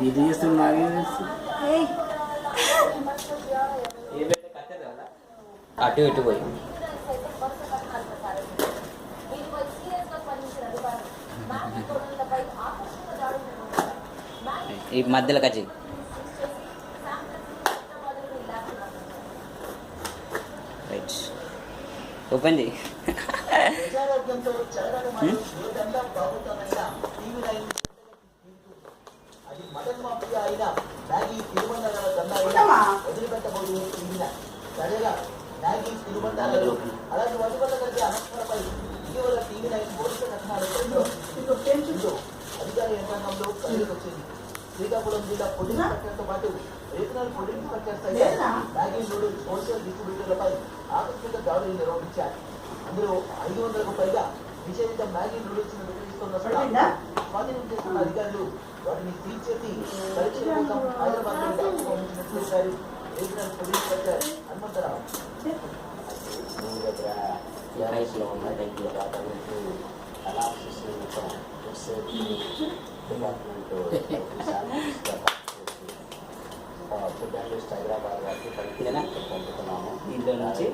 ఇది చేస్తున్నాగే అటు ఇటు పోయి ఈ మధ్యలో కచ్చి రైట్ ఓపెన్ చేయి. అలాంటి వడ్డీపల్ల కలిగే అనర్హలపై ఇటీవల టీవీ నైన్ బోధిక కథనాలు అధికార యంత్రాంగంలో ప్రజలకు వచ్చింది. శ్రీకాకుళం జిల్లా పొడి ఇన్స్పెక్టర్తో పాటు రీజనల్ పొడి ఇన్స్పెక్టర్ సైతం మ్యాగీ నూడిల్స్ హోల్సేల్ డిస్ట్రిబ్యూటర్లపై ఆకస్మిక దాడులు నిర్వహించారు. అందులో 500కు పైగా నిషేధిత మ్యాగీ నూడిల్స్ ను విక్రయిస్తున్న స్వాధీనం చేస్తున్న అధికారులు వాటిని సీజ్ చేసి పరీక్షల కోసం హైదరాబాద్ లో పంపించినట్లు చెప్పారు రీజనల్ పొడి ఇన్స్పెక్టర్ హనుమంతరావు. హైదరాబాద్ వారికి పంపుతున్నాము. దీంట్లో నుంచి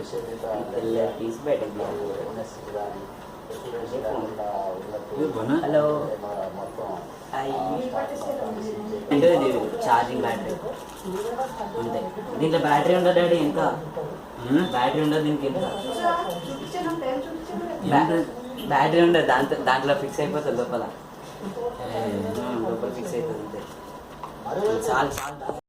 తీసి బయటకు హలో ఛార్జింగ్ బ్యాటరీ అంతే. దీంట్లో బ్యాటరీ ఉండదు డాడీ, ఇంకా బ్యాటరీ ఉండదు దీనికి. బ్యాటరీ ఉండదు దాంట్లో ఫిక్స్ అయిపోతుంది లోపల ఫిక్స్ అవుతుంది అంతే. చాలు చాలు.